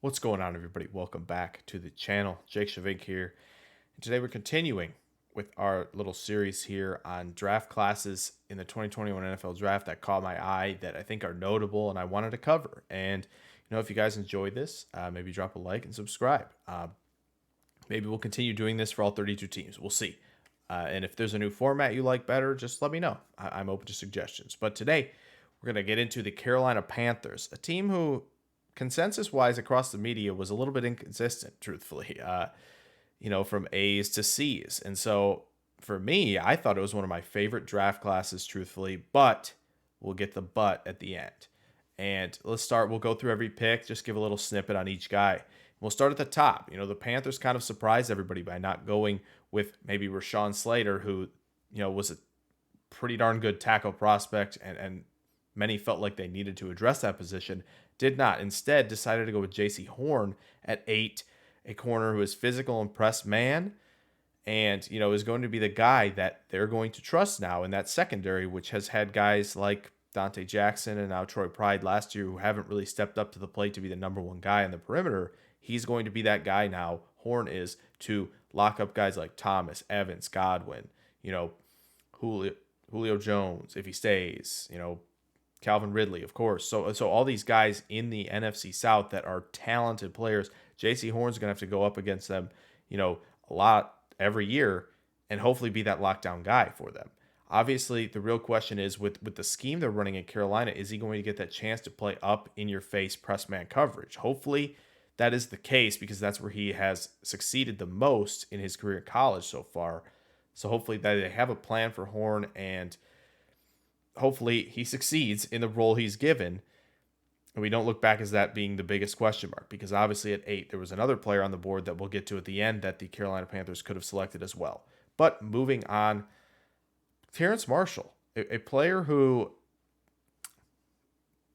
What's going on, everybody? Welcome back to the channel. Jake Shavink here. And today we're continuing with our little series here on draft classes in the 2021 NFL draft that caught my eye that I think are notable and I wanted to cover. And, if you guys enjoyed this, maybe drop a like and subscribe. Maybe we'll continue doing this for all 32 teams. We'll see. And if there's a new format you like better, just let me know. I'm open to suggestions. But today, we're going to get into the Carolina Panthers, a team who, consensus wise across the media, was a little bit inconsistent, truthfully, from A's to C's. And so for me, I thought it was one of my favorite draft classes, truthfully, but we'll get the but at the end. And we'll go through every pick, just give a little snippet on each guy. We'll start at the top. The Panthers kind of surprised everybody by not going with maybe Rashawn Slater, who, was a pretty darn good tackle prospect, and many felt like they needed to address that position. Did not. Instead, decided to go with J.C. Horn at 8, a corner who is physical and press man, and is going to be the guy that they're going to trust now in that secondary, which has had guys like Dante Jackson and now Troy Pride last year who haven't really stepped up to the plate to be the number one guy on the perimeter. He's going to be that guy now. Horn is, to lock up guys like Thomas, Evans, Godwin, Julio Jones if he stays, Calvin Ridley, of course. So all these guys in the NFC South that are talented players, J.C. Horn's going to have to go up against them, a lot every year and hopefully be that lockdown guy for them. Obviously, the real question is with the scheme they're running in Carolina, is he going to get that chance to play up in your face press man coverage? Hopefully that is the case because that's where he has succeeded the most in his career in college so far. So hopefully that they have a plan for Horn, and hopefully he succeeds in the role he's given. And we don't look back as that being the biggest question mark, because obviously at 8, there was another player on the board that we'll get to at the end that the Carolina Panthers could have selected as well. But moving on, Terrace Marshall, a player who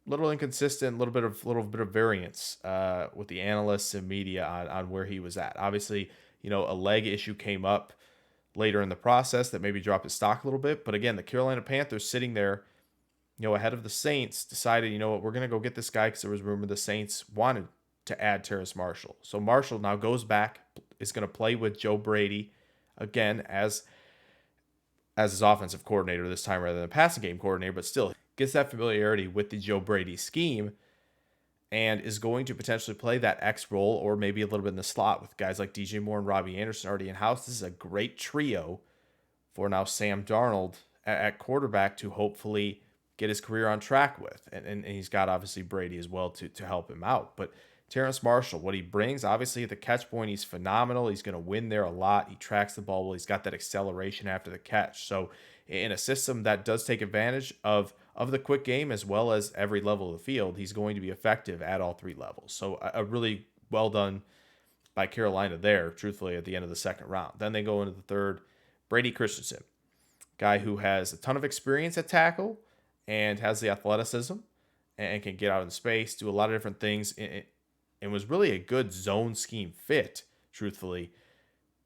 little inconsistent, little bit of variance with the analysts and media on where he was at. Obviously, a leg issue came up later in the process that maybe dropped his stock a little bit. But again, the Carolina Panthers sitting there, ahead of the Saints, decided, what, we're going to go get this guy because there was rumor the Saints wanted to add Terrace Marshall. So Marshall now goes back, is going to play with Joe Brady again as his offensive coordinator this time rather than passing game coordinator, but still gets that familiarity with the Joe Brady scheme and is going to potentially play that X role or maybe a little bit in the slot with guys like DJ Moore and Robbie Anderson already in-house. This is a great trio for now Sam Darnold at quarterback to hopefully get his career on track with. And he's got obviously Brady as well to help him out. But Terrace Marshall, what he brings, obviously at the catch point, he's phenomenal. He's going to win there a lot. He tracks the ball well. He's got that acceleration after the catch. So in a system that does take advantage of the quick game as well as every level of the field, he's going to be effective at all 3 levels. So a really well done by Carolina there, truthfully, at the end of the second round. Then they go into the third. Brady Christensen, guy who has a ton of experience at tackle and has the athleticism and can get out in space, do a lot of different things, and was really a good zone scheme fit, truthfully,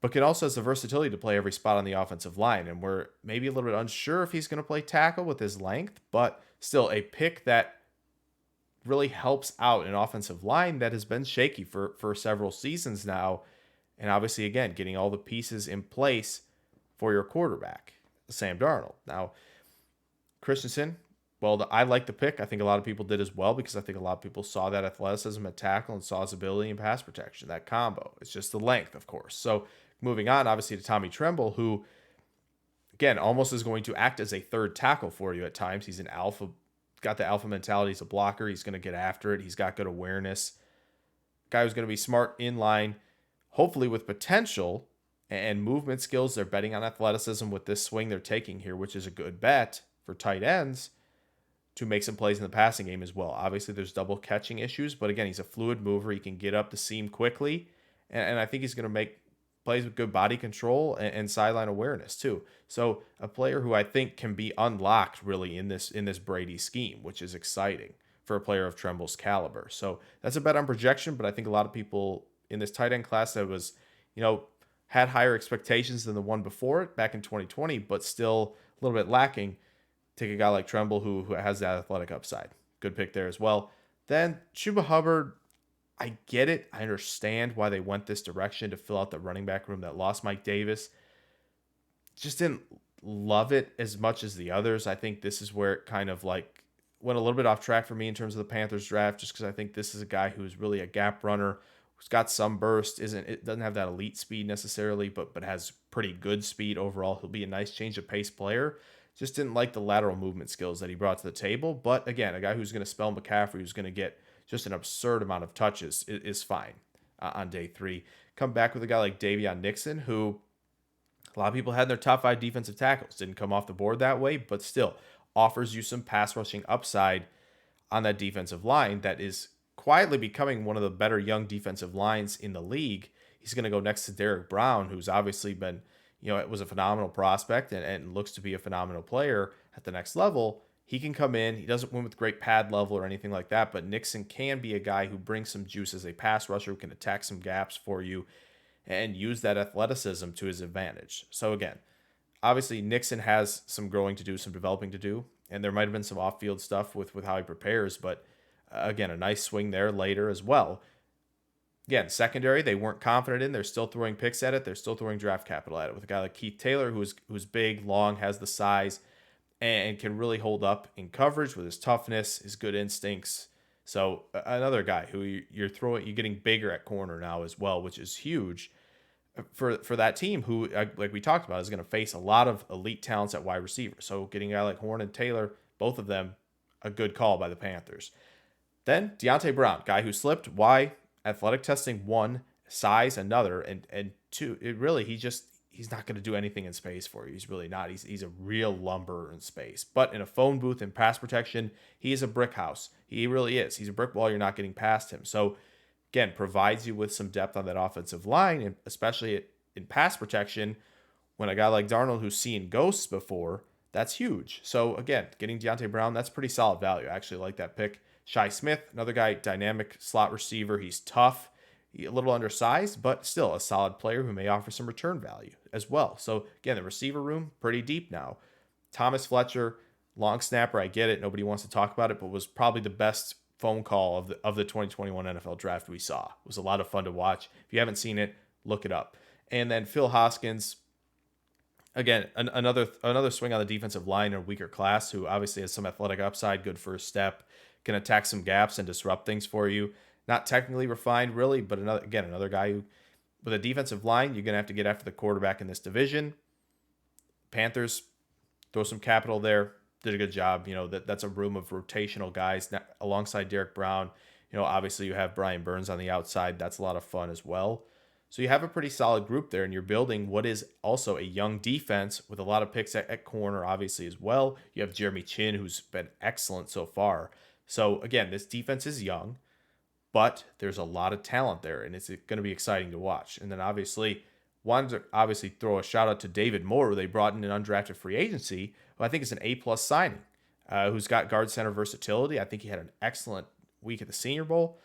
but can also has the versatility to play every spot on the offensive line. And we're maybe a little bit unsure if he's going to play tackle with his length, but still a pick that really helps out an offensive line that has been shaky for several seasons now. And obviously, again, getting all the pieces in place for your quarterback, Sam Darnold. Now, Christensen, well, I like the pick. I think a lot of people did as well because I think a lot of people saw that athleticism at tackle and saw his ability in pass protection, that combo. It's just the length, of course. So moving on, obviously, to Tommy Tremble, who, again, almost is going to act as a third tackle for you at times. He's an alpha, got the alpha mentality. He's a blocker. He's going to get after it. He's got good awareness. Guy who's going to be smart in line, hopefully with potential and movement skills. They're betting on athleticism with this swing they're taking here, which is a good bet for tight ends to make some plays in the passing game as well. Obviously, there's double catching issues, but again, he's a fluid mover. He can get up the seam quickly, and I think he's going to make plays with good body control and sideline awareness too. So a player who I think can be unlocked really in this Brady scheme, which is exciting for a player of Tremble's caliber. So that's a bet on projection, but I think a lot of people in this tight end class that was, had higher expectations than the one before it back in 2020, but still a little bit lacking. Take a guy like Tremble who has that athletic upside. Good pick there as well. Then Chuba Hubbard, I get it. I understand why they went this direction to fill out the running back room that lost Mike Davis. Just didn't love it as much as the others. I think this is where it kind of like went a little bit off track for me in terms of the Panthers draft, just because I think this is a guy who's really a gap runner, who's got some burst, isn't it doesn't have that elite speed necessarily, but has pretty good speed overall. He'll be a nice change of pace player. Just didn't like the lateral movement skills that he brought to the table. But again, a guy who's going to spell McCaffrey, who's going to get just an absurd amount of touches, is fine on day three. Come back with a guy like Davion Nixon, who a lot of people had their top five defensive tackles. Didn't come off the board that way, but still offers you some pass rushing upside on that defensive line that is quietly becoming one of the better young defensive lines in the league. He's going to go next to Derek Brown, who's obviously been, it was a phenomenal prospect and looks to be a phenomenal player at the next level. He can come in. He doesn't win with great pad level or anything like that, but Nixon can be a guy who brings some juice as a pass rusher, who can attack some gaps for you and use that athleticism to his advantage. So again, obviously Nixon has some growing to do, some developing to do, and there might have been some off-field stuff with how he prepares, but again, a nice swing there later as well. Again, secondary, they weren't confident in. They're still throwing picks at it. They're still throwing draft capital at it with a guy like Keith Taylor, who's big, long, has the size, and can really hold up in coverage with his toughness, his good instincts. So another guy who you're getting bigger at corner now as well, which is huge for that team who, like we talked about, is going to face a lot of elite talents at wide receiver. So getting a guy like Horn and Taylor, both of them, a good call by the Panthers. Then Deontay Brown, guy who slipped. Why? Athletic testing one, size another, and two. It really he's not going to do anything in space for you. He's really not. He's a real lumber in space. But in a phone booth and pass protection, he is a brick house. He really is. He's a brick wall. You're not getting past him. So again, provides you with some depth on that offensive line, and especially in pass protection. When a guy like Darnold, who's seen ghosts before, that's huge. So again, getting Deontay Brown, that's pretty solid value. I actually like that pick. Shi Smith, another guy, dynamic slot receiver. He's tough, a little undersized, but still a solid player who may offer some return value as well. So again, the receiver room, pretty deep now. Thomas Fletcher, long snapper, I get it. Nobody wants to talk about it, but was probably the best phone call of the 2021 NFL draft we saw. It was a lot of fun to watch. If you haven't seen it, look it up. And then Phil Hoskins, again, another swing on the defensive line in a weaker class, who obviously has some athletic upside, good first step, can attack some gaps and disrupt things for you. Not technically refined, really, but another guy who, with a defensive line, you're going to have to get after the quarterback in this division. Panthers, throw some capital there. Did a good job. That's a room of rotational guys alongside Derek Brown. Obviously you have Brian Burns on the outside. That's a lot of fun as well. So you have a pretty solid group there, and you're building what is also a young defense with a lot of picks at corner, obviously, as well. You have Jeremy Chin, who's been excellent so far. So again, this defense is young, but there's a lot of talent there, and it's going to be exciting to watch. And then wanted to obviously throw a shout out to David Moore, who they brought in an undrafted free agency, who I think is an A+ signing, who's got guard center versatility. I think he had an excellent week at the Senior Bowl,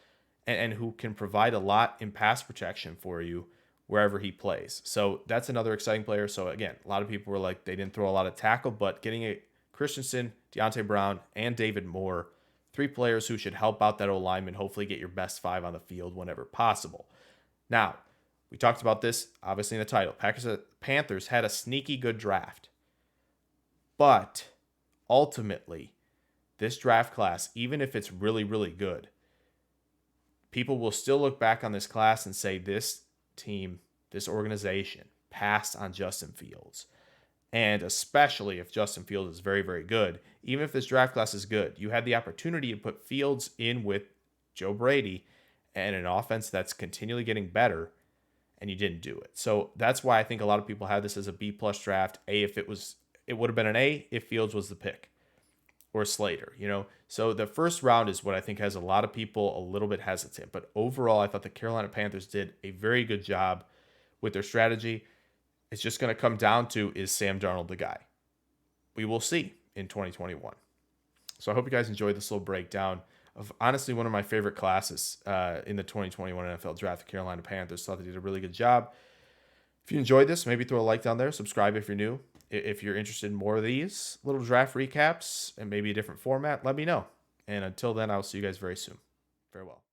and who can provide a lot in pass protection for you wherever he plays. So that's another exciting player. So again, a lot of people were like, they didn't throw a lot of tackle, but getting a Christensen, Deontay Brown, and David Moore, three players who should help out that O-lineman, hopefully get your best five on the field whenever possible. Now, we talked about this, obviously, in the title. Panthers had a sneaky good draft. But ultimately, this draft class, even if it's really, really good, people will still look back on this class and say this team, this organization, passed on Justin Fields. And especially if Justin Fields is very, very good, even if this draft class is good, you had the opportunity to put Fields in with Joe Brady and an offense that's continually getting better, and you didn't do it. So that's why I think a lot of people have this as a B+ draft. It would have been an A if Fields was the pick, or Slater, So the first round is what I think has a lot of people a little bit hesitant. But overall, I thought the Carolina Panthers did a very good job with their strategy. It's just going to come down to, is Sam Darnold the guy? We will see in 2021. So I hope you guys enjoyed this little breakdown of honestly one of my favorite classes in the 2021 NFL Draft, the Carolina Panthers. Thought they did a really good job. If you enjoyed this, maybe throw a like down there. Subscribe if you're new. If you're interested in more of these little draft recaps and maybe a different format, let me know. And until then, I'll see you guys very soon. Farewell.